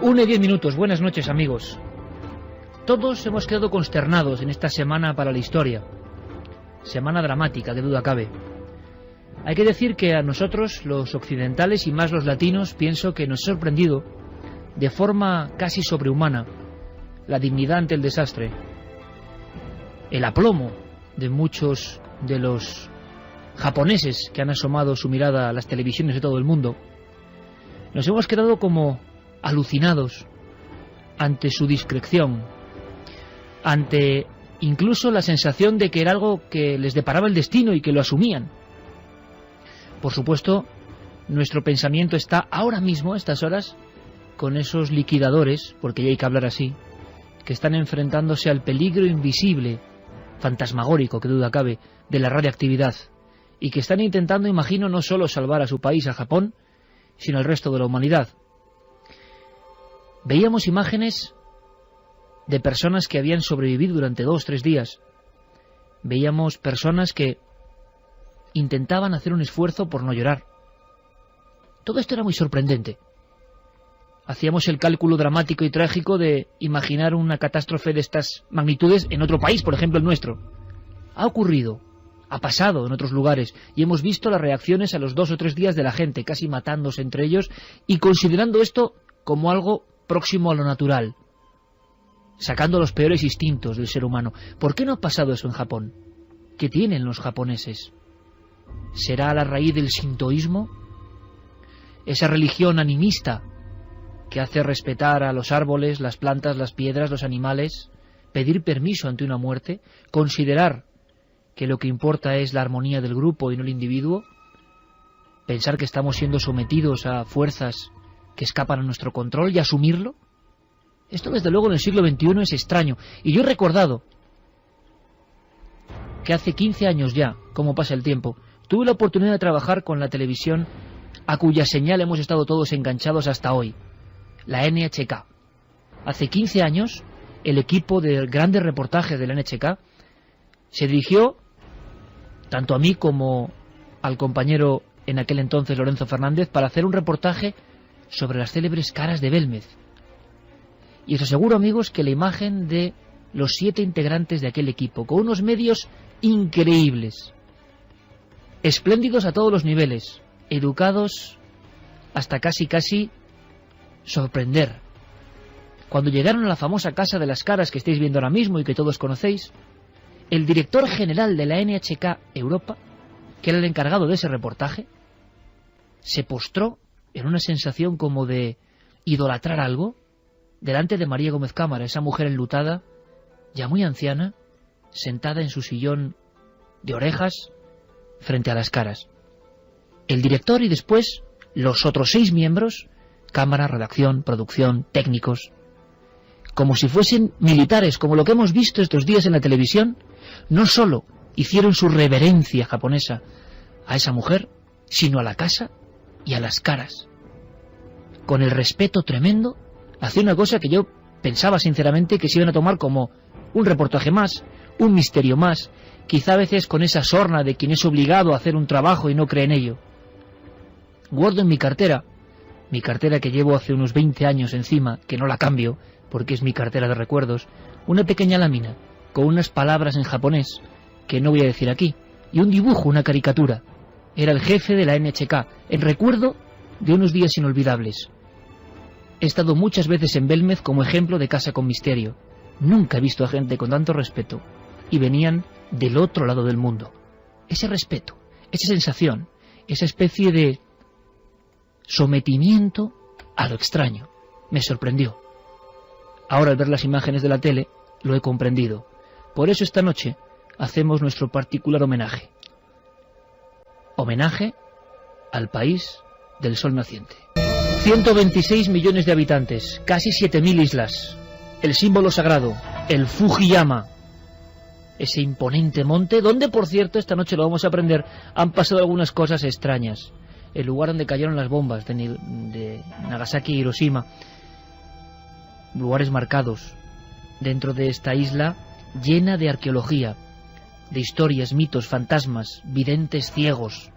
1:10. Buenas noches, amigos. Todos hemos quedado consternados en esta semana para la historia. Semana dramática, que duda cabe. Hay que decir que a nosotros, los occidentales y más los latinos, pienso que nos ha sorprendido de forma casi sobrehumana la dignidad ante el desastre, el aplomo de muchos de los japoneses que han asomado su mirada a las televisiones de todo el mundo. Nos hemos quedado como alucinados ante su discreción, ante incluso la sensación de que era algo que les deparaba el destino y que lo asumían. Por supuesto, nuestro pensamiento está ahora mismo, a estas horas, con esos liquidadores, porque ya hay que hablar así, que están enfrentándose al peligro invisible, fantasmagórico, que duda cabe, de la radiactividad, y que están intentando, imagino, no solo salvar a su país, a Japón, sino al resto de la humanidad. Veíamos imágenes de personas que habían sobrevivido durante 2 o 3 días. Veíamos personas que intentaban hacer un esfuerzo por no llorar. Todo esto era muy sorprendente. Hacíamos el cálculo dramático y trágico de imaginar una catástrofe de estas magnitudes en otro país, por ejemplo el nuestro. Ha ocurrido, ha pasado en otros lugares, y hemos visto las reacciones a los 2 o 3 días de la gente, casi matándose entre ellos, y considerando esto como algo próximo a lo natural, sacando los peores instintos del ser humano. ¿Por qué no ha pasado eso en Japón? ¿Qué tienen los japoneses? ¿Será a la raíz del sintoísmo? Esa religión animista que hace respetar a los árboles, las plantas, las piedras, los animales, pedir permiso ante una muerte, considerar que lo que importa es la armonía del grupo y no el individuo, pensar que estamos siendo sometidos a fuerzas que escapan a nuestro control y asumirlo. Esto desde luego en el siglo XXI es extraño. Y yo he recordado que hace 15 años ya, como pasa el tiempo, tuve la oportunidad de trabajar con la televisión a cuya señal hemos estado todos enganchados hasta hoy, la NHK. Hace 15 años el equipo de grandes reportajes de la NHK se dirigió tanto a mí como al compañero en aquel entonces Lorenzo Fernández para hacer un reportaje sobre las célebres caras de Belmez. Y os aseguro, amigos, que la imagen de los 7 integrantes de aquel equipo, con unos medios increíbles, espléndidos a todos los niveles, educados hasta casi sorprender. Cuando llegaron a la famosa Casa de las Caras que estáis viendo ahora mismo y que todos conocéis, el director general de la NHK Europa, que era el encargado de ese reportaje, se postró en una sensación como de idolatrar algo delante de María Gómez Cámara, esa mujer enlutada, ya muy anciana, sentada en su sillón de orejas frente a las caras. El director y después los otros 6 miembros, cámara, redacción, producción, técnicos, como si fuesen militares, como lo que hemos visto estos días en la televisión, no solo hicieron su reverencia japonesa a esa mujer, sino a la casa y a las caras. Con el respeto tremendo, hacía una cosa que yo pensaba sinceramente que se iban a tomar como un reportaje más, un misterio más, quizá a veces con esa sorna de quien es obligado a hacer un trabajo y no cree en ello. Guardo en mi cartera que llevo hace unos 20 años encima, que no la cambio, porque es mi cartera de recuerdos, una pequeña lámina con unas palabras en japonés, que no voy a decir aquí, y un dibujo, una caricatura. Era el jefe de la NHK, en recuerdo de unos días inolvidables. He estado muchas veces en Belmez como ejemplo de casa con misterio. Nunca he visto a gente con tanto respeto, y venían del otro lado del mundo. Ese respeto, esa sensación, esa especie de sometimiento a lo extraño, me sorprendió. Ahora al ver las imágenes de la tele, lo he comprendido. Por eso esta noche hacemos nuestro particular homenaje. Homenaje al país del sol naciente. 126 millones de habitantes, casi 7.000 islas, el símbolo sagrado, el Fujiyama, ese imponente monte, donde por cierto, esta noche lo vamos a aprender, han pasado algunas cosas extrañas. El lugar donde cayeron las bombas de Nagasaki y Hiroshima, lugares marcados dentro de esta isla llena de arqueología, de historias, mitos, fantasmas, videntes ciegos,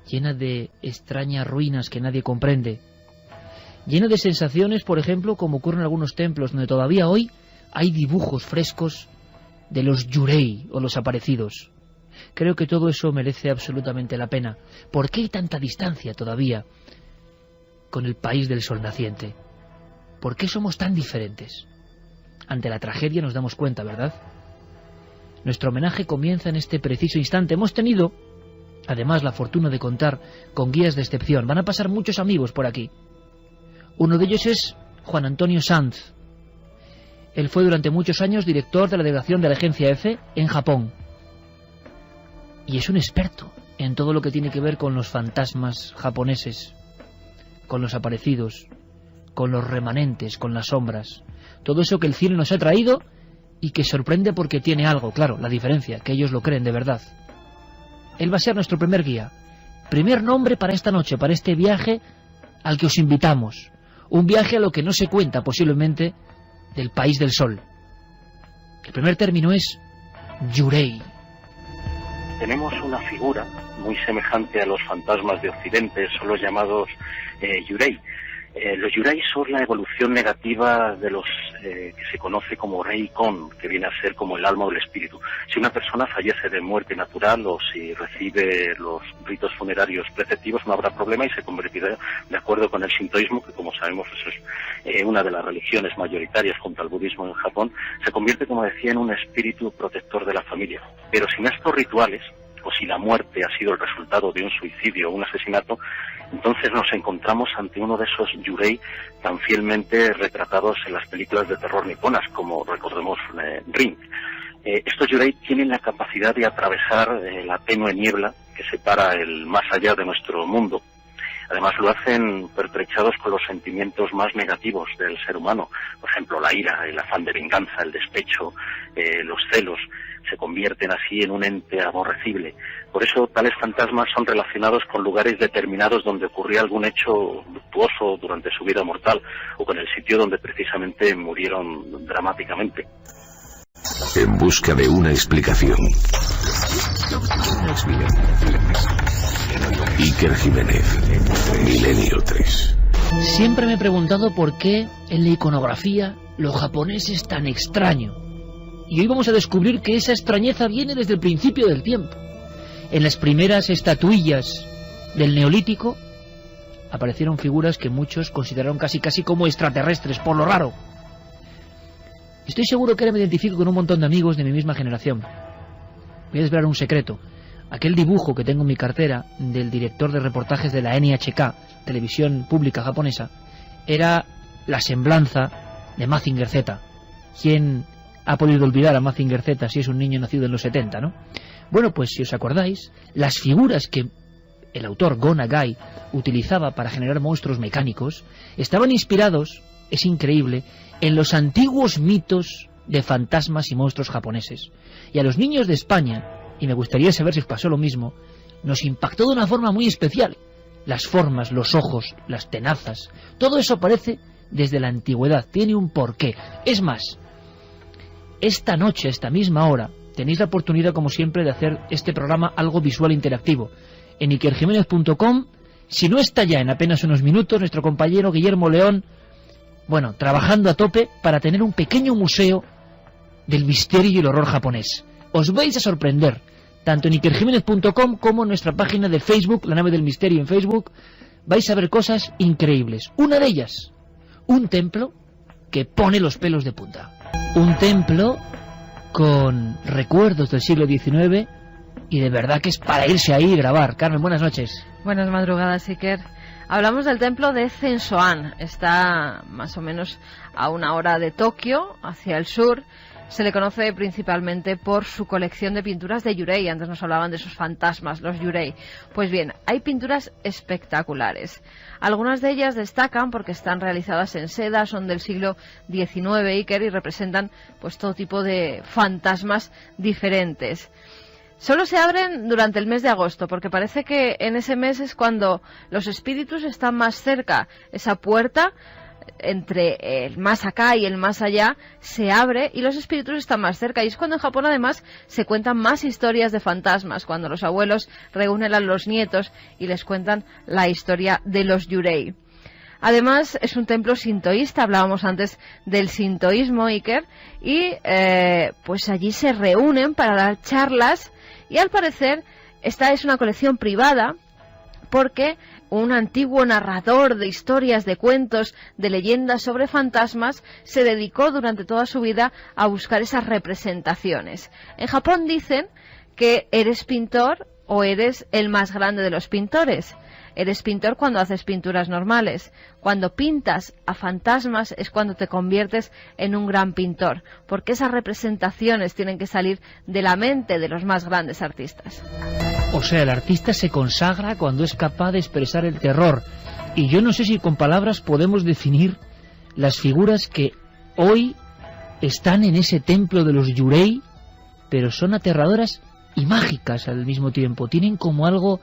llena de extrañas ruinas que nadie comprende. lleno de sensaciones, por ejemplo, como ocurre en algunos templos, donde todavía hoy hay dibujos frescos de los yurei o los aparecidos. Creo que todo eso merece absolutamente la pena. ¿Por qué hay tanta distancia todavía con el país del sol naciente? ¿Por qué somos tan diferentes? Ante la tragedia nos damos cuenta, ¿verdad? Nuestro homenaje comienza en este preciso instante. Hemos tenido, además, la fortuna de contar con guías de excepción. Van a pasar muchos amigos por aquí. Uno de ellos es Juan Antonio Sanz. Él fue durante muchos años director de la delegación de la Agencia EFE en Japón. Y es un experto en todo lo que tiene que ver con los fantasmas japoneses, con los aparecidos, con los remanentes, con las sombras. Todo eso que el cine nos ha traído y que sorprende porque tiene algo, claro, la diferencia, que ellos lo creen de verdad. Él va a ser nuestro primer guía. Primer nombre para esta noche, para este viaje al que os invitamos. Un viaje a lo que no se cuenta posiblemente del país del sol. El primer término es yurei. Tenemos una figura muy semejante a los fantasmas de Occidente, son los llamados yurei. Los yurei son la evolución negativa de los que se conoce como rei-kon, que viene a ser como el alma o el espíritu. Si una persona fallece de muerte natural o si recibe los ritos funerarios preceptivos, no habrá problema y se convertirá, de acuerdo con el sintoísmo, que como sabemos es una de las religiones mayoritarias junto al budismo en Japón, se convierte, como decía, en un espíritu protector de la familia. Pero sin estos rituales, o si la muerte ha sido el resultado de un suicidio o un asesinato, entonces nos encontramos ante uno de esos yurei tan fielmente retratados en las películas de terror niponas, como recordemos Ring. Estos yurei tienen la capacidad de atravesar la tenue niebla que separa el más allá de nuestro mundo. Además lo hacen pertrechados con los sentimientos más negativos del ser humano, por ejemplo la ira, el afán de venganza, el despecho, los celos. Se convierten así en un ente aborrecible. Por eso tales fantasmas son relacionados con lugares determinados donde ocurría algún hecho luctuoso durante su vida mortal o con el sitio donde precisamente murieron dramáticamente. En busca de una explicación. Iker Jiménez, Milenio 3. Siempre me he preguntado por qué en la iconografía lo japonés es tan extraño. Y hoy vamos a descubrir que esa extrañeza viene desde el principio del tiempo. En las primeras estatuillas del Neolítico aparecieron figuras que muchos consideraron casi como extraterrestres, por lo raro. Estoy seguro que ahora me identifico con un montón de amigos de mi misma generación. Voy a desvelar un secreto. Aquel dibujo que tengo en mi cartera del director de reportajes de la NHK, televisión pública japonesa, era la semblanza de Mazinger Z. ¿Quién ha podido olvidar a Mazinger Z si es un niño nacido en los 70, ¿no? Bueno, pues si os acordáis, las figuras que el autor Go Nagai utilizaba para generar monstruos mecánicos estaban inspirados, es increíble, en los antiguos mitos de fantasmas y monstruos japoneses. Y a los niños de España, y me gustaría saber si os pasó lo mismo, nos impactó de una forma muy especial. Las formas, los ojos, las tenazas, todo eso aparece desde la antigüedad, tiene un porqué. Es más, esta noche, a esta misma hora, tenéis la oportunidad, como siempre, de hacer este programa algo visual interactivo. En ikerjimenez.com, si no está ya en apenas unos minutos, nuestro compañero Guillermo León, bueno, trabajando a tope para tener un pequeño museo del misterio y el horror japonés. Os vais a sorprender, tanto en ikerjimenez.com como en nuestra página de Facebook, La Nave del Misterio en Facebook, vais a ver cosas increíbles. Una de ellas, un templo que pone los pelos de punta. Un templo con recuerdos del siglo XIX y de verdad que es para irse ahí y grabar. Carmen, buenas noches. Buenas madrugadas, Iker. Hablamos del templo de Zensoan. Está más o menos a una hora de Tokio, hacia el sur. Se le conoce principalmente por su colección de pinturas de yurei. Antes nos hablaban de esos fantasmas, los yurei. Pues bien, hay pinturas espectaculares. Algunas de ellas destacan porque están realizadas en seda, son del siglo XIX, Iker, y representan pues todo tipo de fantasmas diferentes. Solo se abren durante el mes de agosto, porque parece que en ese mes es cuando los espíritus están más cerca. Esa puerta entre el más acá y el más allá se abre y los espíritus están más cerca, y es cuando en Japón además se cuentan más historias de fantasmas, cuando los abuelos reúnen a los nietos y les cuentan la historia de los yurei. Además, es un templo sintoísta, hablábamos antes del sintoísmo, Iker, y pues allí se reúnen para dar charlas, y al parecer esta es una colección privada, porque un antiguo narrador de historias, de cuentos, de leyendas sobre fantasmas, se dedicó durante toda su vida a buscar esas representaciones. En Japón dicen que eres pintor o eres el más grande de los pintores. Eres pintor cuando haces pinturas normales. Cuando pintas a fantasmas es cuando te conviertes en un gran pintor, porque esas representaciones tienen que salir de la mente de los más grandes artistas. O sea, el artista se consagra cuando es capaz de expresar el terror. Y yo no sé si con palabras podemos definir las figuras que hoy están en ese templo de los Yurei, pero son aterradoras y mágicas al mismo tiempo. Tienen como algo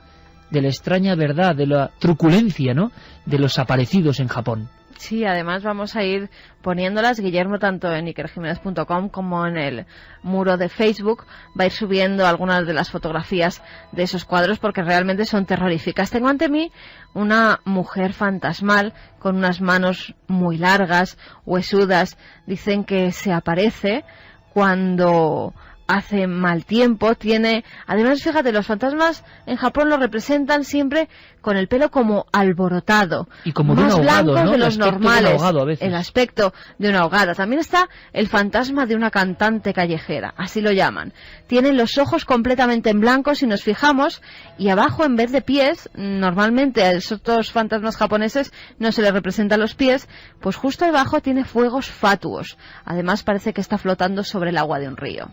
de la extraña verdad, de la truculencia, ¿no?, de los aparecidos en Japón. Sí, además vamos a ir poniéndolas, Guillermo, tanto en ikerjimenez.com como en el muro de Facebook. Va a ir subiendo algunas de las fotografías de esos cuadros porque realmente son terroríficas. Tengo ante mí una mujer fantasmal con unas manos muy largas, huesudas. Dicen que se aparece cuando hace mal tiempo. Tiene, además, fíjate, los fantasmas en Japón lo representan siempre con el pelo como alborotado y como más de un ahogado, blancos ¿no?, de los normales, ahogado a veces. el aspecto de una ahogada. También está el fantasma de una cantante callejera, así lo llaman. Tienen los ojos completamente en blanco si nos fijamos, y abajo, en vez de pies, normalmente a esos fantasmas japoneses no se les representan los pies, pues justo debajo tiene fuegos fatuos. Además parece que está flotando sobre el agua de un río.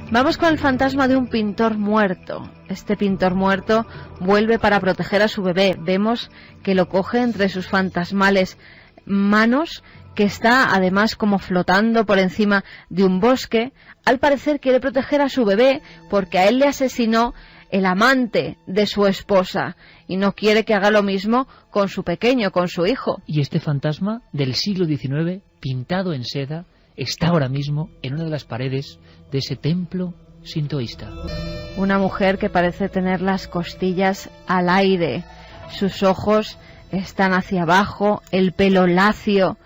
Vamos con el fantasma de un pintor muerto. Este pintor muerto vuelve para proteger a su bebé. Vemos que lo coge entre sus fantasmales manos, que está además como flotando por encima de un bosque. Al parecer quiere proteger a su bebé porque a él le asesinó el amante de su esposa y no quiere que haga lo mismo con su pequeño, con su hijo. Y este fantasma del siglo XIX, pintado en seda, está ahora mismo en una de las paredes de ese templo sintoísta. Una mujer que parece tener las costillas al aire, sus ojos están hacia abajo, el pelo lacio.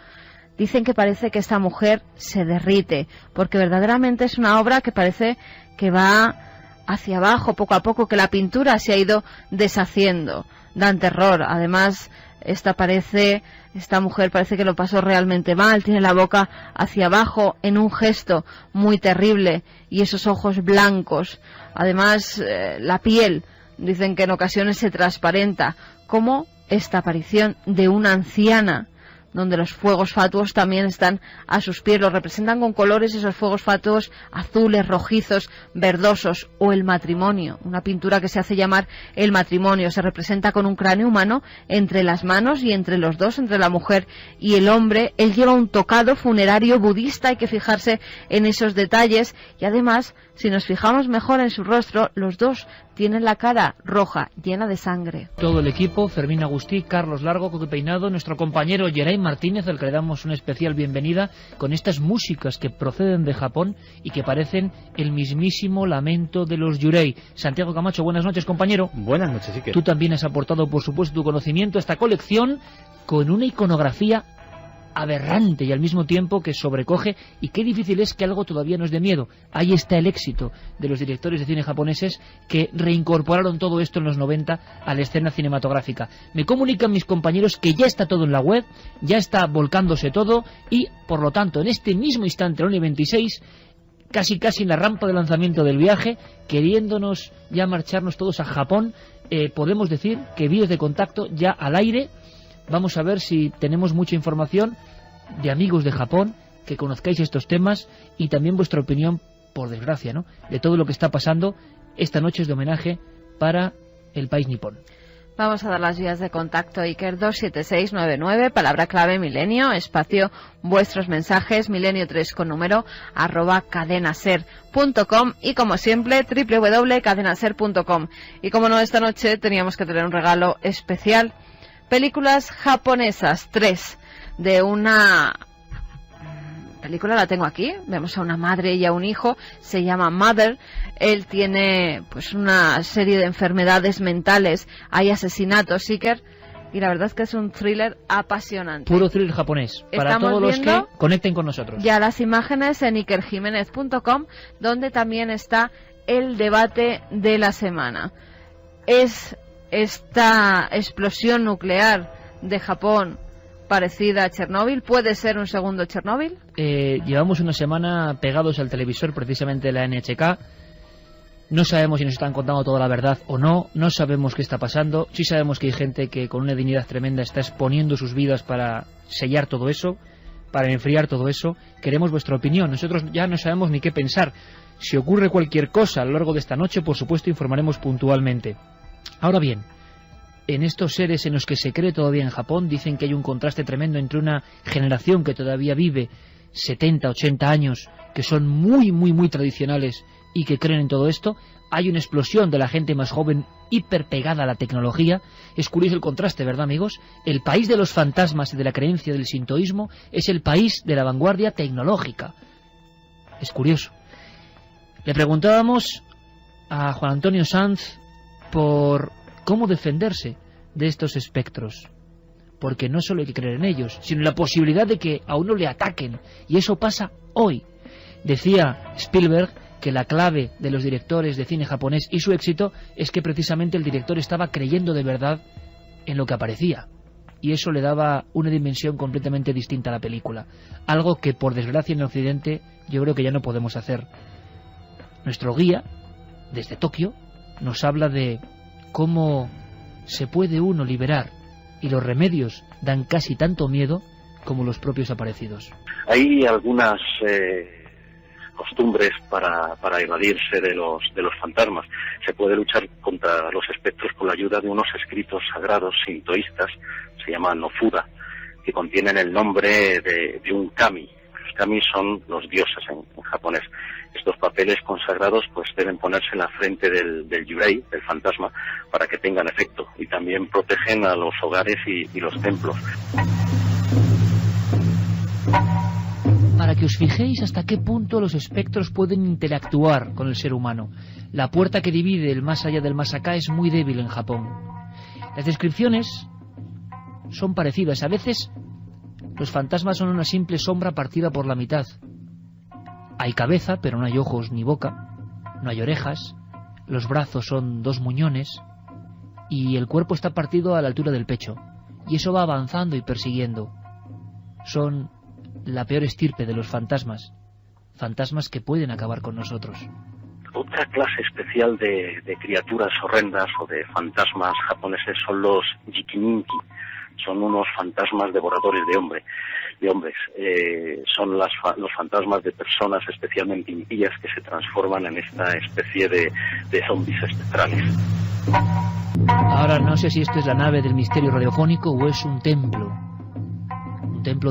Dicen que parece que esta mujer se derrite, porque verdaderamente es una obra que parece que va hacia abajo poco a poco, que la pintura se ha ido deshaciendo. Dan terror. Además, esta mujer parece que lo pasó realmente mal, tiene la boca hacia abajo en un gesto muy terrible y esos ojos blancos. Además, la piel, dicen que en ocasiones se transparenta, como esta aparición de una anciana, donde los fuegos fatuos también están a sus pies. Los representan con colores, esos fuegos fatuos azules, rojizos, verdosos, o el matrimonio, una pintura que se hace llamar el matrimonio. Se representa con un cráneo humano entre las manos y entre los dos, entre la mujer y el hombre. Él lleva un tocado funerario budista, hay que fijarse en esos detalles, y además, si nos fijamos mejor en su rostro, los dos tienen la cara roja, llena de sangre. Todo el equipo, Fermín Agustí, Carlos Largo, Coque Peinado, nuestro compañero Geray Martínez, al que le damos una especial bienvenida, con estas músicas que proceden de Japón y que parecen el mismísimo lamento de los Yurei. Santiago Camacho, buenas noches, compañero. Buenas noches, Iker. Tú también has aportado, por supuesto, tu conocimiento a esta colección con una iconografía aberrante y al mismo tiempo que sobrecoge, y qué difícil es que algo todavía nos dé miedo. Ahí está el éxito de los directores de cine japoneses que reincorporaron todo esto en los 90 a la escena cinematográfica. Me comunican mis compañeros que ya está todo en la web, ya está volcándose todo, y por lo tanto en este mismo instante, el 1:26, casi en la rampa de lanzamiento del viaje, queriéndonos ya marcharnos todos a Japón, podemos decir que vídeos de contacto ya al aire. Vamos a ver si tenemos mucha información de amigos de Japón, que conozcáis estos temas, y también vuestra opinión, por desgracia, ¿no?, de todo lo que está pasando. Esta noche es de homenaje para el país nipón. Vamos a dar las vías de contacto, Iker. 27699, palabra clave milenio, espacio vuestros mensajes, milenio3 con número, @cadenaser.com, y como siempre www.cadenaser.com. Y como no, esta noche teníamos que tener un regalo especial. Películas japonesas, 3, de una película, la tengo aquí, vemos a una madre y a un hijo, se llama Mother. Él tiene pues una serie de enfermedades mentales, hay asesinatos, Iker, y la verdad es que es un thriller apasionante. Puro thriller japonés, para Estamos todos los viendo que conecten con nosotros. Ya las imágenes en ikerjimenez.com, donde también está el debate de la semana. ¿Es esta explosión nuclear de Japón parecida a Chernóbil? ¿Puede ser un segundo Chernóbil? Llevamos una semana pegados al televisor, precisamente de la NHK. No sabemos si nos están contando toda la verdad o no. No sabemos qué está pasando. Sí sabemos que hay gente que con una dignidad tremenda está exponiendo sus vidas para sellar todo eso, para enfriar todo eso. Queremos vuestra opinión. Nosotros ya no sabemos ni qué pensar. Si ocurre cualquier cosa a lo largo de esta noche, por supuesto informaremos puntualmente. Ahora bien, en estos seres en los que se cree todavía en Japón, dicen que hay un contraste tremendo entre una generación que todavía vive 70, 80 años, que son muy, muy, muy tradicionales y que creen en todo esto. Hay una explosión de la gente más joven hiperpegada a la tecnología. Es curioso el contraste, ¿verdad, amigos? El país de los fantasmas y de la creencia del sintoísmo es el país de la vanguardia tecnológica. Es curioso. Le preguntábamos a Juan Antonio Sanz por cómo defenderse de estos espectros, porque no solo hay que creer en ellos, sino la posibilidad de que a uno le ataquen, y eso pasa hoy. Decía Spielberg que la clave de los directores de cine japonés y su éxito es que precisamente el director estaba creyendo de verdad en lo que aparecía, y eso le daba una dimensión completamente distinta a la película, algo que por desgracia en Occidente yo creo que ya no podemos hacer. Nuestro guía, desde Tokio, nos habla de cómo se puede uno liberar, y los remedios dan casi tanto miedo como los propios aparecidos. Hay algunas costumbres para evadirse de los fantasmas. Se puede luchar contra los espectros con la ayuda de unos escritos sagrados sintoístas, se llaman Nofuda, que contienen el nombre de un kami. Los kami son los dioses en japonés. Estos papeles consagrados pues deben ponerse en la frente del yurei, del fantasma, para que tengan efecto, y también protegen a los hogares y los templos. Para que os fijéis hasta qué punto los espectros pueden interactuar con el ser humano. La puerta que divide el más allá del más acá es muy débil en Japón. Las descripciones son parecidas. A veces los fantasmas son una simple sombra partida por la mitad. Hay cabeza, pero no hay ojos ni boca. No hay orejas. Los brazos son dos muñones. Y el cuerpo está partido a la altura del pecho. Y eso va avanzando y persiguiendo. Son la peor estirpe de los fantasmas. Fantasmas que pueden acabar con nosotros. Otra clase especial de criaturas horrendas o de fantasmas japoneses son los jikininki. Son unos fantasmas devoradores de hombres. Son los fantasmas de personas especialmente impías que se transforman en esta especie de zombies espectrales. Ahora no sé si esto es la nave del misterio radiofónico o es un templo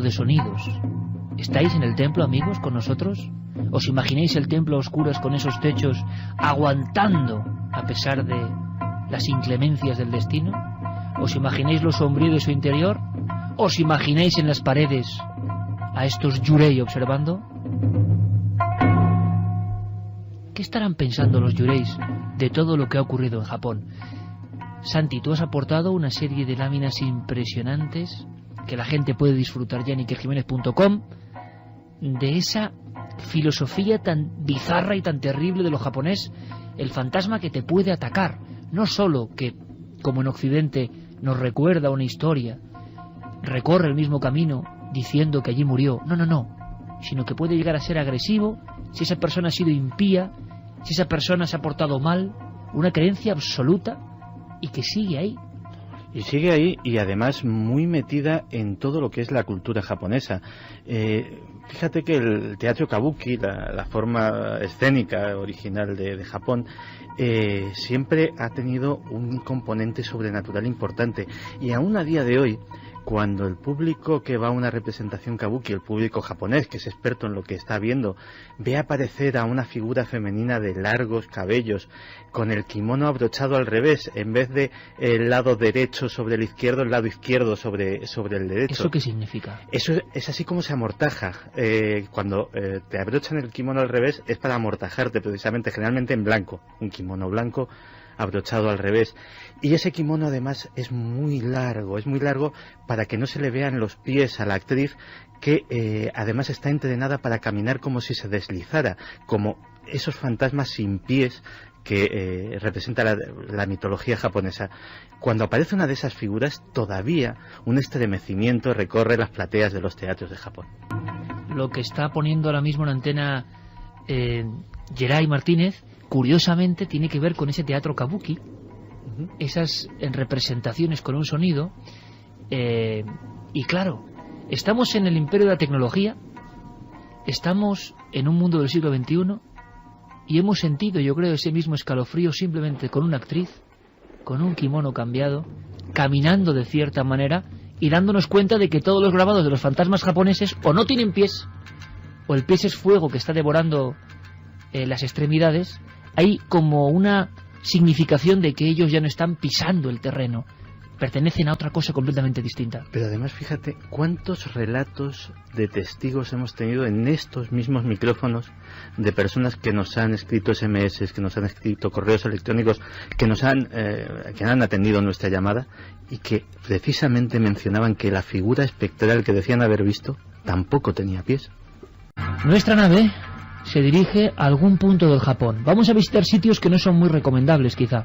de sonidos. ¿Estáis en el templo, amigos, con nosotros? ¿Os imagináis el templo a oscuras con esos techos aguantando a pesar de las inclemencias del destino? ¿Os imagináis lo sombrío de su interior? ¿Os imagináis en las paredes a estos yurei observando? ¿Qué estarán pensando los yureis de todo lo que ha ocurrido en Japón? Santi, tú has aportado una serie de láminas impresionantes que la gente puede disfrutar ya en ikerjimenez.com, de esa filosofía tan bizarra y tan terrible de lo japonés, el fantasma que te puede atacar, no solo que, como en Occidente, nos recuerda una historia, recorre el mismo camino diciendo que allí murió, no, sino que puede llegar a ser agresivo si esa persona ha sido impía, si esa persona se ha portado mal, una creencia absoluta y que sigue ahí. Y sigue ahí, y además muy metida en todo lo que es la cultura japonesa. Fíjate que el teatro kabuki, la forma escénica original de Japón, siempre ha tenido un componente sobrenatural importante. Y aún a día de hoy, cuando el público que va a una representación kabuki, el público japonés, que es experto en lo que está viendo, ve aparecer a una figura femenina de largos cabellos, con el kimono abrochado al revés, en vez de el lado derecho sobre el izquierdo, el lado izquierdo sobre el derecho. ¿Eso qué significa? Eso es así como se amortaja. Cuando te abrochan el kimono al revés es para amortajarte, precisamente, generalmente en blanco. Un kimono blanco abrochado al revés. Y ese kimono además es muy largo para que no se le vean los pies a la actriz, que además está entrenada para caminar como si se deslizara, como esos fantasmas sin pies que representa la mitología japonesa. Cuando aparece una de esas figuras, todavía un estremecimiento recorre las plateas de los teatros de Japón. Lo que está poniendo ahora mismo en antena Geray Martínez, curiosamente, tiene que ver con ese teatro kabuki, esas representaciones con un sonido, y claro, estamos en el imperio de la tecnología, estamos en un mundo del siglo XXI, y hemos sentido, yo creo, ese mismo escalofrío simplemente con una actriz, con un kimono cambiado, caminando de cierta manera y dándonos cuenta de que todos los grabados de los fantasmas japoneses o no tienen pies, o el pie es fuego que está devorando las extremidades. Hay como una significación de que ellos ya no están pisando el terreno, pertenecen a otra cosa completamente distinta. Pero además, fíjate cuántos relatos de testigos hemos tenido en estos mismos micrófonos, de personas que nos han escrito SMS, que nos han escrito correos electrónicos, que han atendido nuestra llamada, y que precisamente mencionaban que la figura espectral que decían haber visto tampoco tenía pies. Nuestra nave se dirige a algún punto del Japón. Vamos a visitar sitios que no son muy recomendables, quizá.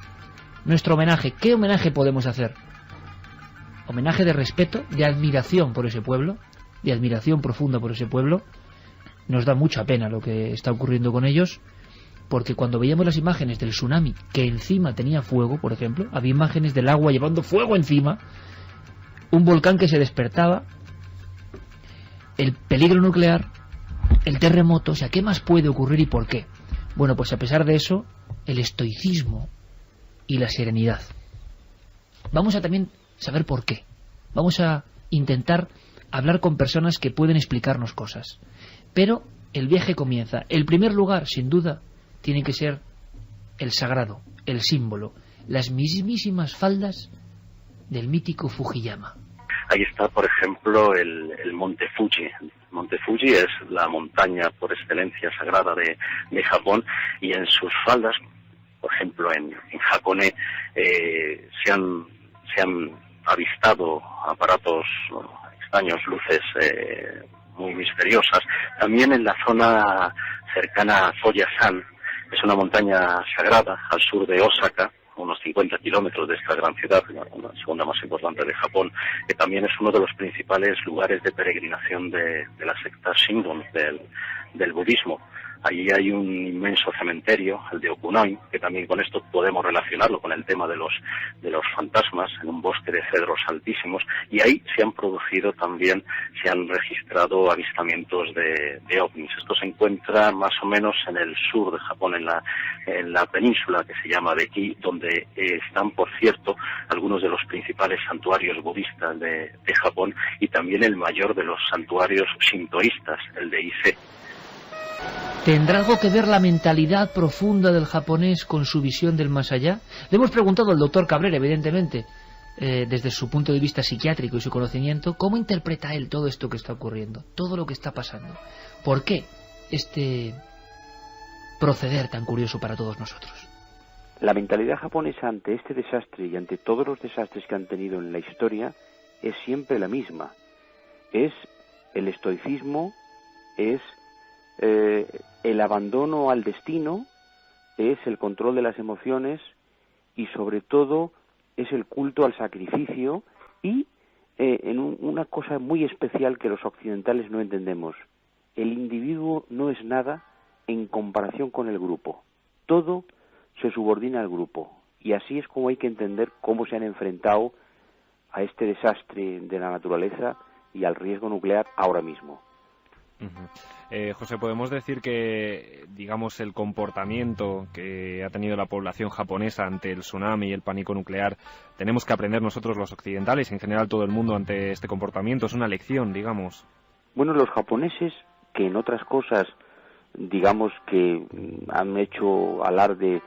Nuestro homenaje, ¿qué homenaje podemos hacer? Homenaje de respeto, de admiración por ese pueblo, de admiración profunda por ese pueblo. Nos da mucha pena lo que está ocurriendo con ellos, porque cuando veíamos las imágenes del tsunami, que encima tenía fuego, por ejemplo, había imágenes del agua llevando fuego encima, un volcán que se despertaba, el peligro nuclear, el terremoto, o sea, ¿qué más puede ocurrir y por qué? Bueno, pues a pesar de eso, el estoicismo y la serenidad. Vamos a también saber por qué. Vamos a intentar hablar con personas que pueden explicarnos cosas. Pero el viaje comienza. El primer lugar, sin duda, tiene que ser el sagrado, el símbolo, las mismísimas faldas del mítico Fujiyama. Ahí está, por ejemplo, el Monte Fuji. El Monte Fuji es la montaña por excelencia sagrada de Japón, y en sus faldas, por ejemplo, en Hakone, se han avistado aparatos extraños, luces muy misteriosas. También en la zona cercana a Soyasan, es una montaña sagrada al sur de Osaka, unos 50 kilómetros de esta gran ciudad, la segunda más importante de Japón, que también es uno de los principales lugares de peregrinación de la secta Shingon, del budismo. Allí hay un inmenso cementerio, el de Okunoi, que también con esto podemos relacionarlo con el tema de los fantasmas, en un bosque de cedros altísimos, y ahí se han registrado avistamientos de ovnis. Esto se encuentra más o menos en el sur de Japón, en la península que se llama Beki, donde están, por cierto, algunos de los principales santuarios budistas de Japón, y también el mayor de los santuarios shintoístas, el de Ise. ¿Tendrá algo que ver la mentalidad profunda del japonés con su visión del más allá? Le hemos preguntado al doctor Cabrera, evidentemente, desde su punto de vista psiquiátrico y su conocimiento, ¿cómo interpreta él todo esto que está ocurriendo? Todo lo que está pasando. ¿Por qué este proceder tan curioso para todos nosotros? La mentalidad japonesa ante este desastre y ante todos los desastres que han tenido en la historia es siempre la misma. Es el estoicismo, es el abandono al destino, es el control de las emociones, y sobre todo es el culto al sacrificio, y en una cosa muy especial que los occidentales no entendemos: el individuo no es nada en comparación con el grupo, todo se subordina al grupo, y así es como hay que entender cómo se han enfrentado a este desastre de la naturaleza y al riesgo nuclear ahora mismo. José, podemos decir que, digamos, el comportamiento que ha tenido la población japonesa ante el tsunami y el pánico nuclear, tenemos que aprender nosotros los occidentales, en general todo el mundo, ante este comportamiento. Es una lección, digamos. Bueno, los japoneses, que en otras cosas, digamos que han hecho alarde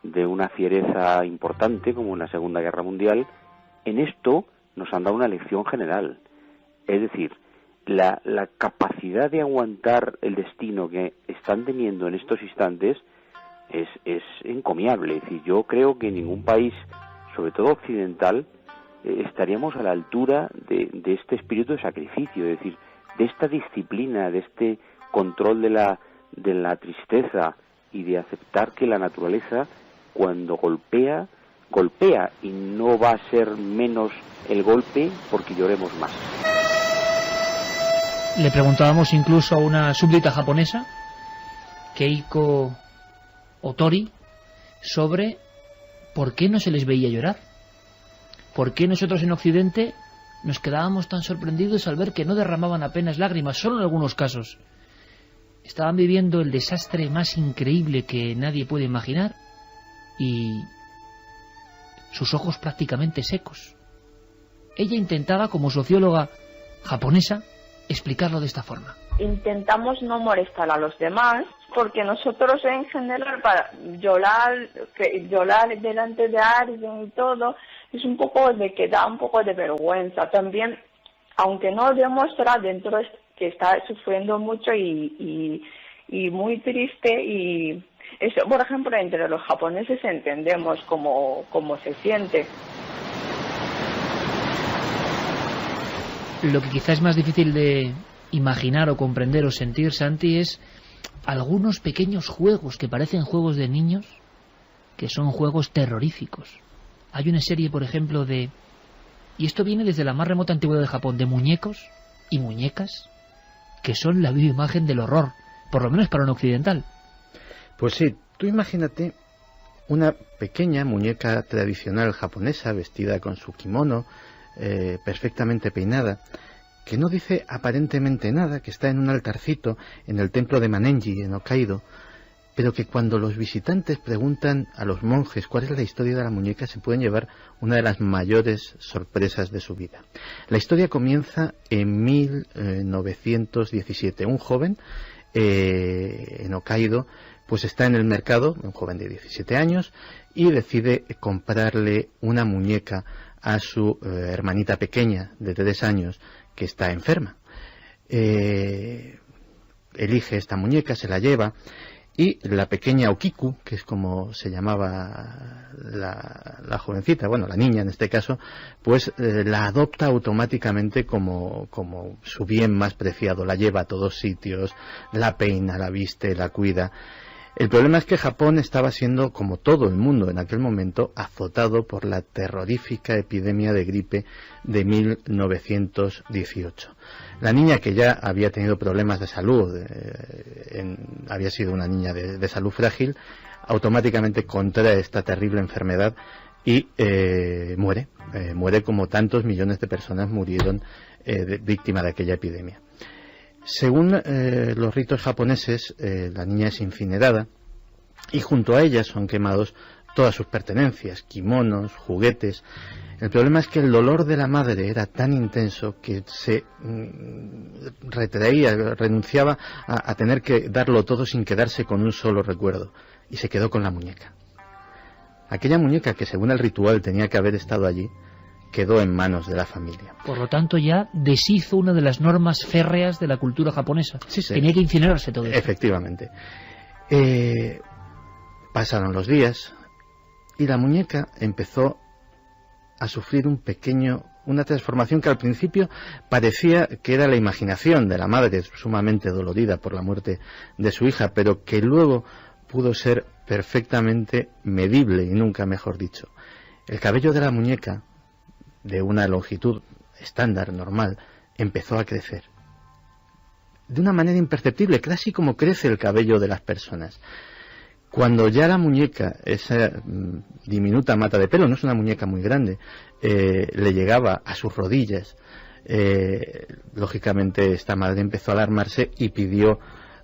de una fiereza importante, como en la Segunda Guerra Mundial, en esto nos han dado una lección general. Es decir, la capacidad de aguantar el destino que están teniendo en estos instantes es encomiable. Es decir, yo creo que en ningún país, sobre todo occidental, estaríamos a la altura de este espíritu de sacrificio, es decir, de esta disciplina, de este control de la tristeza y de aceptar que la naturaleza, cuando golpea, golpea, y no va a ser menos el golpe porque lloremos más. Le preguntábamos incluso a una súbdita japonesa, Keiko Otori, sobre por qué no se les veía llorar. ¿Por qué nosotros en Occidente nos quedábamos tan sorprendidos al ver que no derramaban apenas lágrimas, solo en algunos casos? Estaban viviendo el desastre más increíble que nadie puede imaginar y sus ojos prácticamente secos. Ella intentaba, como socióloga japonesa, explicarlo de esta forma. Intentamos no molestar a los demás, porque nosotros en general para llorar delante de alguien y todo, es un poco de que da un poco de vergüenza. También, aunque no demuestra dentro que está sufriendo mucho y muy triste, y eso, por ejemplo, entre los japoneses entendemos cómo se siente. Lo que quizá es más difícil de imaginar o comprender o sentir, Santi, es algunos pequeños juegos que parecen juegos de niños, que son juegos terroríficos. Hay una serie, por ejemplo, y esto viene desde la más remota antigüedad de Japón, de muñecos y muñecas que son la viva imagen del horror, por lo menos para un occidental. Pues sí, tú imagínate una pequeña muñeca tradicional japonesa vestida con su kimono, perfectamente peinada, que no dice aparentemente nada, que está en un altarcito en el templo de Manenji, en Hokkaido, pero que cuando los visitantes preguntan a los monjes cuál es la historia de la muñeca, se pueden llevar una de las mayores sorpresas de su vida. La historia comienza en 1917. Un joven en Hokkaido pues está en el mercado, un joven de 17 años, y decide comprarle una muñeca a su hermanita pequeña de 3 años que está enferma. Elige esta muñeca, se la lleva, y la pequeña Okiku, que es como se llamaba la jovencita, bueno, la niña en este caso, pues la adopta automáticamente como su bien más preciado, la lleva a todos sitios, la peina, la viste, la cuida. El problema es que Japón estaba siendo, como todo el mundo en aquel momento, azotado por la terrorífica epidemia de gripe de 1918. La niña, que ya había tenido problemas de salud, había sido una niña de salud frágil, automáticamente contrae esta terrible enfermedad y muere como tantos millones de personas murieron víctimas de aquella epidemia. Según los ritos japoneses, la niña es incinerada y junto a ella son quemados todas sus pertenencias, kimonos, juguetes. El problema es que el dolor de la madre era tan intenso que se renunciaba a tener que darlo todo sin quedarse con un solo recuerdo, y se quedó con la muñeca. Aquella muñeca, que según el ritual tenía que haber estado allí, quedó en manos de la familia. Por lo tanto, ya deshizo una de las normas férreas de la cultura japonesa. Sí, sí. Tenía que incinerarse todo eso. Efectivamente. Pasaron los días y la muñeca empezó a sufrir una transformación que al principio parecía que era la imaginación de la madre, sumamente dolorida por la muerte de su hija, pero que luego pudo ser perfectamente medible, y nunca mejor dicho. El cabello de la muñeca, de una longitud estándar, normal, empezó a crecer de una manera imperceptible, casi como crece el cabello de las personas. Cuando ya la muñeca, esa diminuta mata de pelo, no es una muñeca muy grande, le llegaba a sus rodillas, lógicamente esta madre empezó a alarmarse y pidió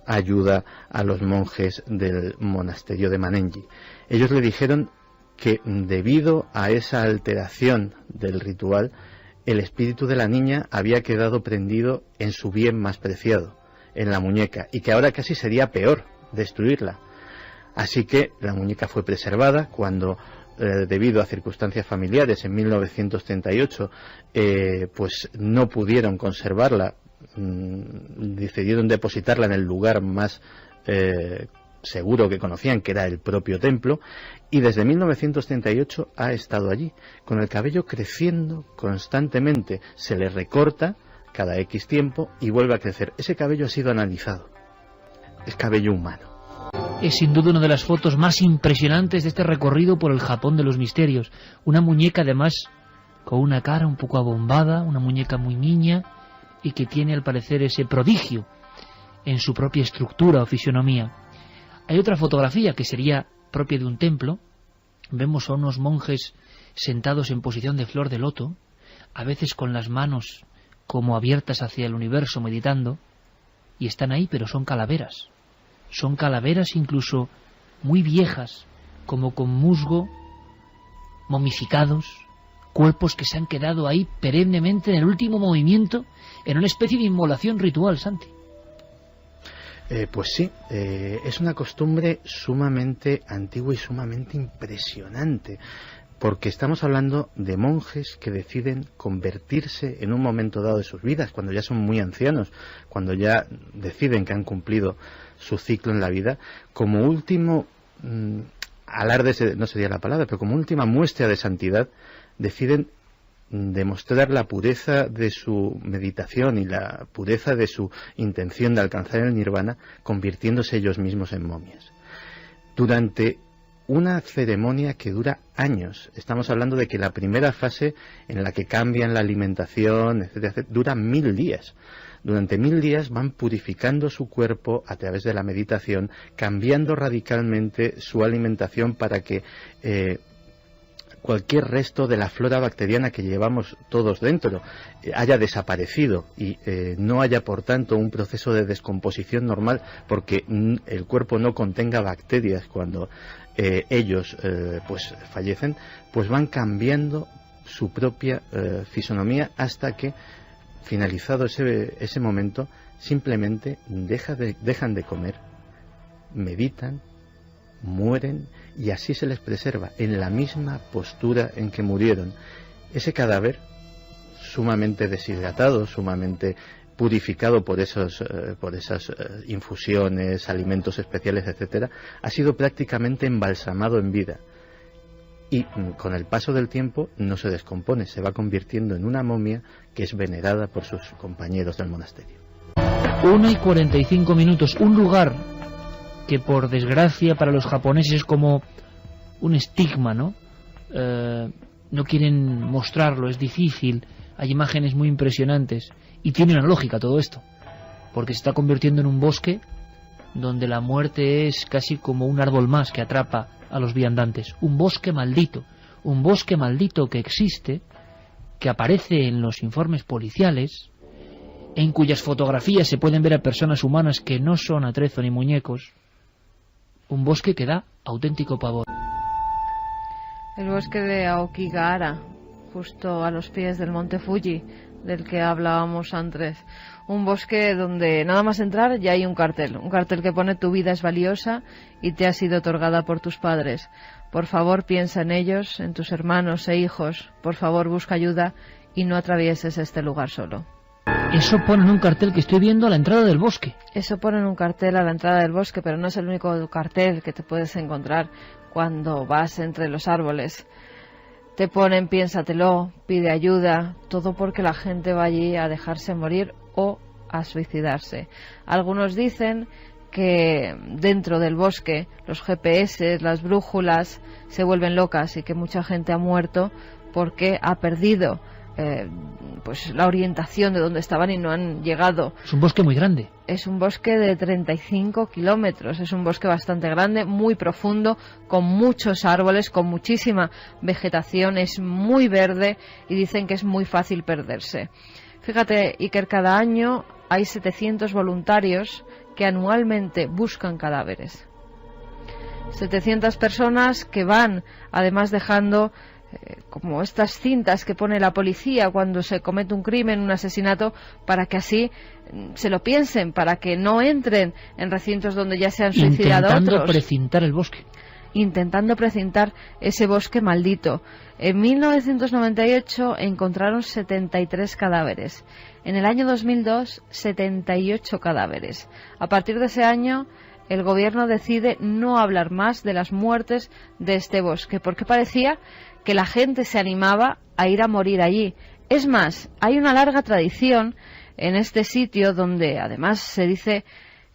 ayuda a los monjes del monasterio de Manenji. Ellos le dijeron que debido a esa alteración del ritual, el espíritu de la niña había quedado prendido en su bien más preciado, en la muñeca, y que ahora casi sería peor destruirla. Así que la muñeca fue preservada. Cuando, debido a circunstancias familiares, en 1938, pues no pudieron conservarla, decidieron depositarla en el lugar más seguro que conocían que era el propio templo, y desde 1938 ha estado allí, con el cabello creciendo constantemente. Se le recorta cada X tiempo y vuelve a crecer. Ese cabello ha sido analizado. Es cabello humano. Es sin duda una de las fotos más impresionantes de este recorrido por el Japón de los misterios. Una muñeca además con una cara un poco abombada, una muñeca muy niña y que tiene al parecer ese prodigio en su propia estructura o fisonomía. Hay otra fotografía que sería propia de un templo. Vemos a unos monjes sentados en posición de flor de loto, a veces con las manos como abiertas hacia el universo meditando, y están ahí, pero son calaveras. Son calaveras incluso muy viejas, como con musgo, momificados, cuerpos que se han quedado ahí perennemente en el último movimiento, en una especie de inmolación ritual, Santi. Pues sí, es una costumbre sumamente antigua y sumamente impresionante, porque estamos hablando de monjes que deciden convertirse en un momento dado de sus vidas, cuando ya son muy ancianos, cuando ya deciden que han cumplido su ciclo en la vida, como último alarde, no sería la palabra, pero como última muestra de santidad, deciden demostrar la pureza de su meditación y la pureza de su intención de alcanzar el nirvana, convirtiéndose ellos mismos en momias. Durante una ceremonia que dura años. Estamos hablando de que la primera fase en la que cambian la alimentación, etcétera, dura 1000 días. Durante 1000 días van purificando su cuerpo a través de la meditación, cambiando radicalmente su alimentación para que cualquier resto de la flora bacteriana que llevamos todos dentro haya desaparecido y no haya, por tanto, un proceso de descomposición normal, porque el cuerpo no contenga bacterias cuando ellos pues fallecen, pues van cambiando su propia fisonomía hasta que, finalizado ese momento, simplemente dejan de comer, meditan, mueren, y así se les preserva en la misma postura en que murieron. Ese cadáver, sumamente deshidratado, sumamente purificado por esas infusiones, alimentos especiales, etcétera, ha sido prácticamente embalsamado en vida. Y con el paso del tiempo no se descompone, se va convirtiendo en una momia que es venerada por sus compañeros del monasterio. 1:45, un lugar que por desgracia para los japoneses es como un estigma, ¿no? No quieren mostrarlo, es difícil, hay imágenes muy impresionantes y tiene una lógica todo esto, porque se está convirtiendo en un bosque donde la muerte es casi como un árbol más que atrapa a los viandantes, un bosque maldito que existe, que aparece en los informes policiales, en cuyas fotografías se pueden ver a personas humanas que no son atrezo ni muñecos. Un bosque que da auténtico pavor. El bosque de Aokigahara, justo a los pies del monte Fuji, del que hablábamos antes. Un bosque donde nada más entrar ya hay un cartel que pone: tu vida es valiosa y te ha sido otorgada por tus padres. Por favor, piensa en ellos, en tus hermanos e hijos. Por favor, busca ayuda y no atravieses este lugar solo. Eso pone en un cartel que estoy viendo a la entrada del bosque. Eso pone en un cartel a la entrada del bosque, pero no es el único cartel que te puedes encontrar cuando vas entre los árboles. Te ponen: piénsatelo, pide ayuda, todo porque la gente va allí a dejarse morir o a suicidarse. Algunos dicen que dentro del bosque los GPS, las brújulas se vuelven locas y que mucha gente ha muerto porque ha perdido pues la orientación de dónde estaban y no han llegado. Es un bosque muy grande. Es un bosque de 35 kilómetros, es un bosque bastante grande, muy profundo, con muchos árboles, con muchísima vegetación, es muy verde y dicen que es muy fácil perderse. Fíjate, Iker, cada año hay 700 voluntarios que anualmente buscan cadáveres. 700 personas que van, además, dejando como estas cintas que pone la policía cuando se comete un crimen, un asesinato, para que así se lo piensen, para que no entren en recintos donde ya se han suicidado otros. Intentando precintar el bosque. Intentando precintar ese bosque maldito. En 1998 encontraron 73 cadáveres. En el año 2002, 78 cadáveres. A partir de ese año el gobierno decide no hablar más de las muertes de este bosque, porque parecía que la gente se animaba a ir a morir allí. Es más, hay una larga tradición en este sitio donde además se dice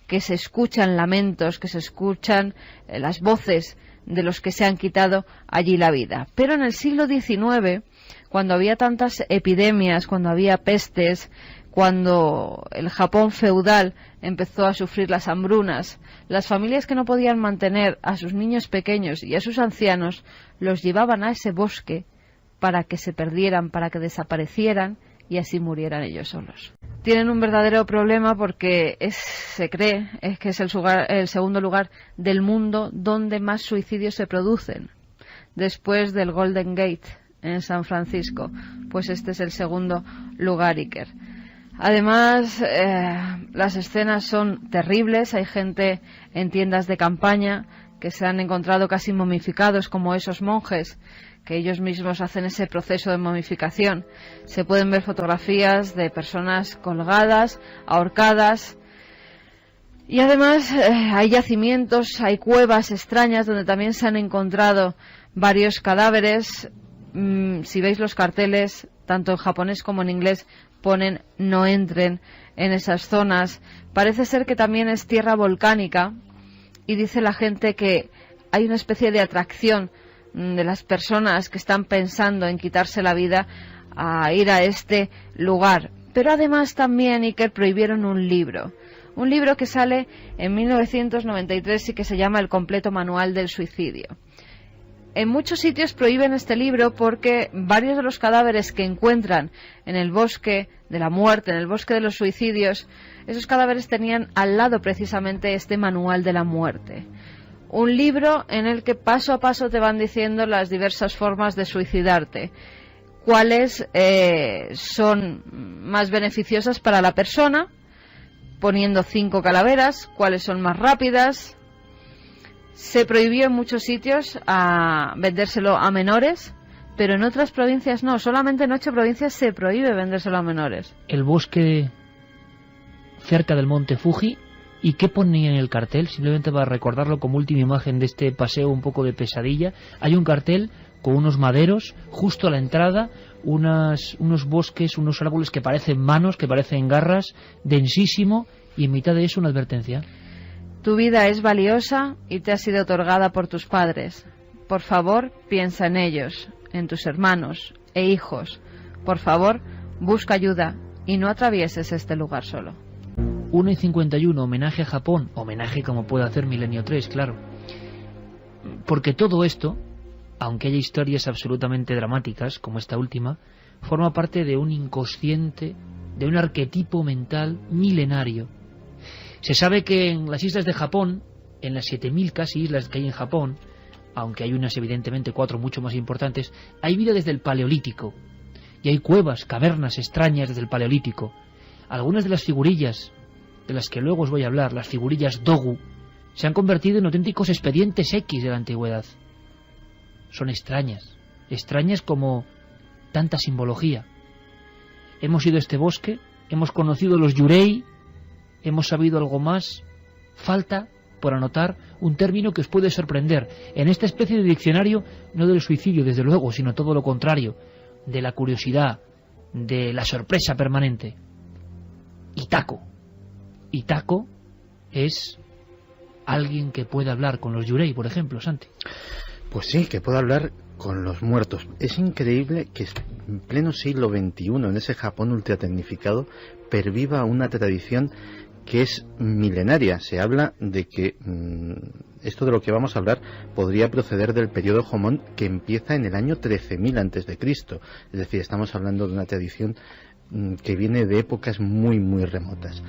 que se escuchan lamentos, que se escuchan las voces de los que se han quitado allí la vida. Pero en el siglo XIX, cuando había tantas epidemias, cuando había pestes, cuando el Japón feudal empezó a sufrir las hambrunas, las familias que no podían mantener a sus niños pequeños y a sus ancianos los llevaban a ese bosque para que se perdieran, para que desaparecieran y así murieran ellos solos. Tienen un verdadero problema porque se cree que es el segundo lugar del mundo donde más suicidios se producen. Después del Golden Gate en San Francisco, pues este es el segundo lugar, Iker. Además, las escenas son terribles. Hay gente en tiendas de campaña que se han encontrado casi momificados, como esos monjes que ellos mismos hacen ese proceso de momificación. Se pueden ver fotografías de personas colgadas, ahorcadas. Y además hay yacimientos, hay cuevas extrañas donde también se han encontrado varios cadáveres. Si veis los carteles, tanto en japonés como en inglés, ponen no entren en esas zonas. Parece ser que también es tierra volcánica y dice la gente que hay una especie de atracción de las personas que están pensando en quitarse la vida a ir a este lugar. Pero además también, Iker, prohibieron un libro que sale en 1993 y que se llama El completo manual del suicidio. En muchos sitios prohíben este libro porque varios de los cadáveres que encuentran en el bosque de la muerte, en el bosque de los suicidios, esos cadáveres tenían al lado precisamente este manual de la muerte. Un libro en el que paso a paso te van diciendo las diversas formas de suicidarte, cuáles son más beneficiosas para la persona, poniendo 5 calaveras, cuáles son más rápidas. Se prohibió en muchos sitios a vendérselo a menores, pero en otras provincias no, solamente en 8 provincias se prohíbe vendérselo a menores. El bosque cerca del monte Fuji. ¿Y qué ponía en el cartel? Simplemente para recordarlo como última imagen de este paseo un poco de pesadilla. Hay un cartel con unos maderos justo a la entrada, unos bosques, unos árboles que parecen manos, que parecen garras, densísimo, y en mitad de eso una advertencia. Tu vida es valiosa y te ha sido otorgada por tus padres. Por favor, piensa en ellos, en tus hermanos e hijos. Por favor, busca ayuda y no atravieses este lugar solo. 1:51, homenaje a Japón, homenaje como puede hacer Milenio 3, claro. Porque todo esto, aunque haya historias absolutamente dramáticas, como esta última, forma parte de un inconsciente, de un arquetipo mental milenario. Se sabe que en las islas de Japón, en las 7000 casi islas que hay en Japón, aunque hay unas evidentemente 4 mucho más importantes, hay vida desde el Paleolítico. Y hay cuevas, cavernas extrañas desde el Paleolítico. Algunas de las figurillas de las que luego os voy a hablar, las figurillas dogu, se han convertido en auténticos expedientes X de la antigüedad. Son extrañas, extrañas como tanta simbología. Hemos ido a este bosque, hemos conocido los yurei, hemos sabido algo más. Falta por anotar un término que os puede sorprender. En esta especie de diccionario, no del suicidio, desde luego, sino todo lo contrario, de la curiosidad, de la sorpresa permanente. Itako. Itako es alguien que puede hablar con los yurei, por ejemplo, Santi. Pues sí, que puede hablar con los muertos. Es increíble que en pleno siglo XXI, en ese Japón ultratecnificado, perviva una tradición que es milenaria. Se habla de que esto de lo que vamos a hablar podría proceder del periodo Jomon, que empieza en el año 13.000 a.C. Es decir, estamos hablando de una tradición que viene de épocas muy muy remotas.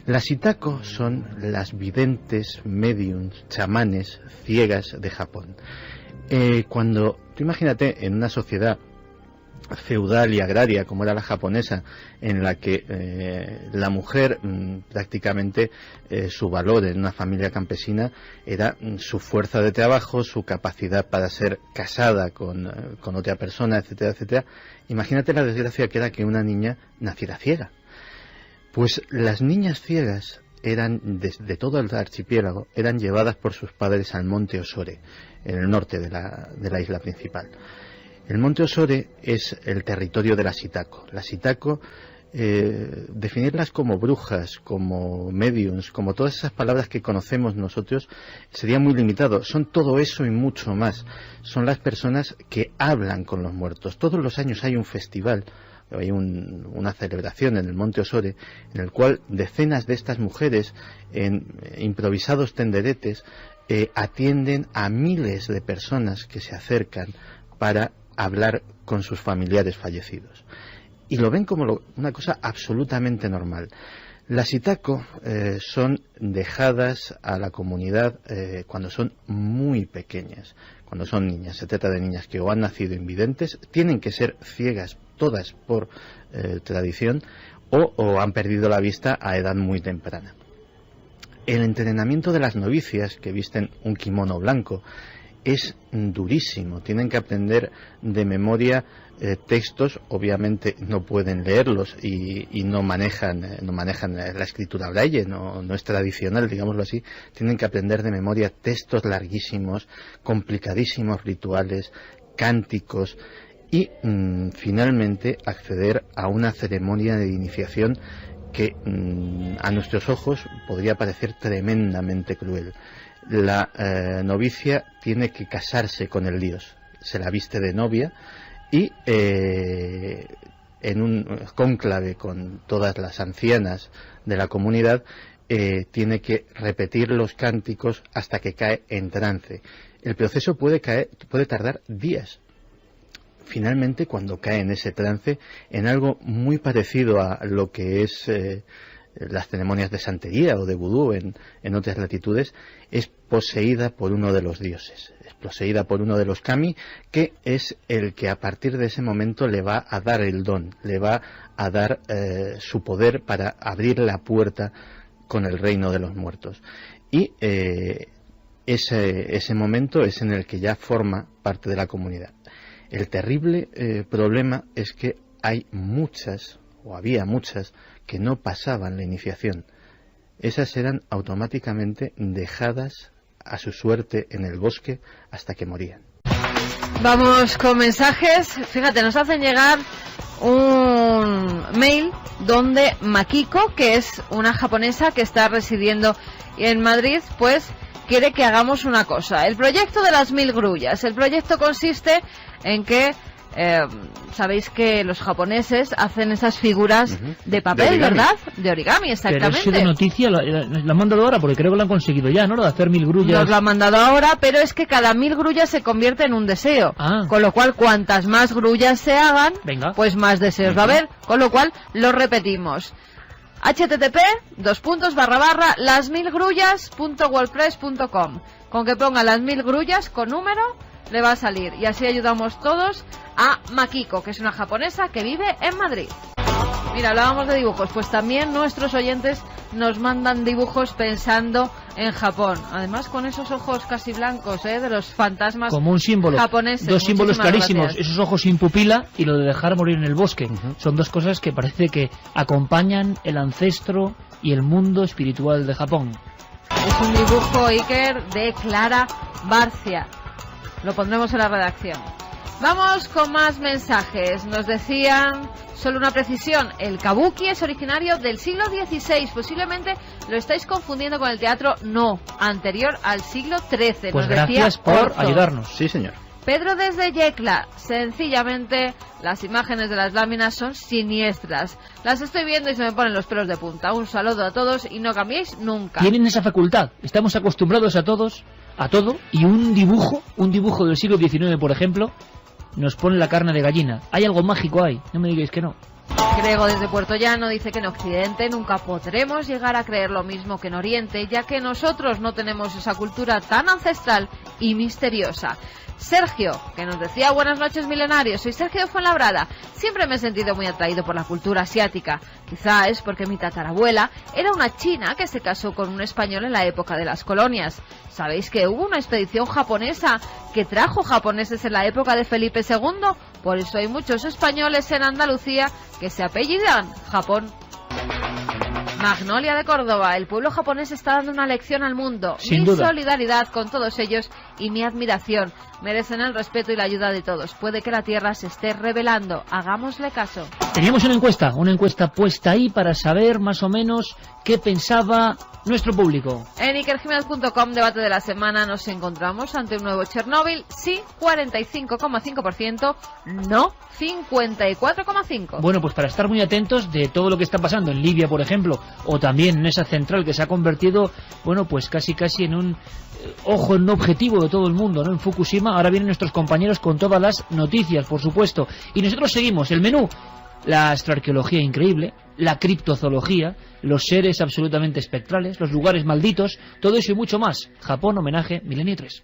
Las Itako son las videntes, mediums, chamanes, ciegas de Japón. Cuando tú imagínate en una sociedad feudal y agraria como era la japonesa, en la que la mujer prácticamente su valor en una familia campesina era su fuerza de trabajo, su capacidad para ser casada con otra persona, etcétera, etcétera. Imagínate la desgracia que era que una niña naciera ciega. Pues las niñas ciegas eran, de todo el archipiélago, eran llevadas por sus padres al monte Osore, en el norte de la isla principal. El monte Osore es el territorio de las Sitako. Las Sitako, definirlas como brujas, como mediums, como todas esas palabras que conocemos nosotros, sería muy limitado. Son todo eso y mucho más. Son las personas que hablan con los muertos. Todos los años hay un festival, hay una celebración en el monte Osore, en el cual decenas de estas mujeres, en improvisados tenderetes, atienden a miles de personas que se acercan para hablar con sus familiares fallecidos. Y lo ven como una cosa absolutamente normal. Las Sitako son dejadas a la comunidad cuando son muy pequeñas, cuando son niñas. Se trata de niñas que o han nacido invidentes, tienen que ser ciegas todas por tradición, o han perdido la vista a edad muy temprana. El entrenamiento de las novicias, que visten un kimono blanco, es durísimo. Tienen que aprender de memoria textos. Obviamente no pueden leerlos y no manejan la escritura braille, no es tradicional, digámoslo así. Tienen que aprender de memoria textos larguísimos, complicadísimos rituales, cánticos y finalmente acceder a una ceremonia de iniciación que a nuestros ojos podría parecer tremendamente cruel. La novicia tiene que casarse con el dios, se la viste de novia y en un cónclave con todas las ancianas de la comunidad tiene que repetir los cánticos hasta que cae en trance. El proceso puede tardar días. Finalmente, cuando cae en ese trance, en algo muy parecido a lo que es las ceremonias de santería o de vudú en otras latitudes, es poseída por uno de los dioses, es poseída por uno de los kami, que es el que a partir de ese momento le va a dar el don, le va a dar su poder para abrir la puerta con el reino de los muertos. Y ese momento es en el que ya forma parte de la comunidad. El terrible problema es que hay muchas, o había muchas, que no pasaban la iniciación. Esas eran automáticamente dejadas a su suerte en el bosque hasta que morían. Vamos con mensajes. Fíjate, nos hacen llegar un mail donde Makiko, que es una japonesa que está residiendo en Madrid, pues quiere que hagamos una cosa. El proyecto de las 1000 grullas. El proyecto consiste en que sabéis que los japoneses hacen esas figuras de papel, ¿verdad? De origami, exactamente. Pero eso de noticia la han mandado ahora, porque creo que lo han conseguido ya, ¿no? Lo de hacer 1000 grullas. Nos lo han mandado ahora, pero es que cada 1000 grullas se convierte en un deseo. Con lo cual, cuantas más grullas se hagan, pues más deseos va a haber. Con lo cual, lo repetimos. http://las1000grullas.wordpress.com. Con que ponga las 1000 grullas con número, le va a salir. Y así ayudamos todos a Makiko, que es una japonesa que vive en Madrid. Mira, hablábamos de dibujos, pues también nuestros oyentes nos mandan dibujos pensando en Japón. Además, con esos ojos casi blancos, de los fantasmas como un símbolo japoneses. Dos símbolos clarísimos, gracias. Esos ojos sin pupila y lo de dejar morir en el bosque. Son dos cosas que parece que acompañan el ancestro y el mundo espiritual de Japón. Es un dibujo, Iker, de Clara Barcia. Lo pondremos en la redacción. Vamos con más mensajes. Nos decían, solo una precisión, el kabuki es originario del siglo XVI. Posiblemente lo estáis confundiendo con el teatro, no, anterior al siglo XIII. Pues nos gracias decía por Orzo. ayudarnos. Sí, señor. Pedro desde Yecla, sencillamente las imágenes de las láminas son siniestras. Las estoy viendo y se me ponen los pelos de punta. Un saludo a todos y no cambiéis nunca. Tienen esa facultad. Estamos acostumbrados a todo, y un dibujo del siglo XIX, por ejemplo, nos pone la carne de gallina. Hay algo mágico ahí, no me digáis que no. Grego desde Puerto Llano dice que en Occidente nunca podremos llegar a creer lo mismo que en Oriente, ya que nosotros no tenemos esa cultura tan ancestral y misteriosa. Sergio, que nos decía, buenas noches milenarios, soy Sergio de Fuenlabrada. Siempre me he sentido muy atraído por la cultura asiática. Quizá es porque mi tatarabuela era una china que se casó con un español en la época de las colonias. ¿Sabéis que hubo una expedición japonesa que trajo japoneses en la época de Felipe II? Por eso hay muchos españoles en Andalucía que se apellidan Japón. Magnolia de Córdoba, el pueblo japonés está dando una lección al mundo. Sin mi duda. solidaridad con todos ellos y mi admiración. Merecen el respeto y la ayuda de todos. Puede que la tierra se esté revelando. Hagámosle caso. Teníamos una encuesta puesta ahí para saber más o menos qué pensaba nuestro público. En ikerjiménez.com, debate de la semana, nos encontramos ante un nuevo Chernóbil. Sí, 45,5%. No, 54,5%. Bueno, pues para estar muy atentos de todo lo que está pasando en Libia, por ejemplo, o también en esa central que se ha convertido, bueno, pues casi en un ojo, en un objetivo de todo el mundo, ¿no? En Fukushima. Ahora vienen nuestros compañeros con todas las noticias, por supuesto. Y nosotros seguimos el menú. La astroarqueología increíble, la criptozoología, los seres absolutamente espectrales, los lugares malditos, todo eso y mucho más. Japón, homenaje, Milenio 3.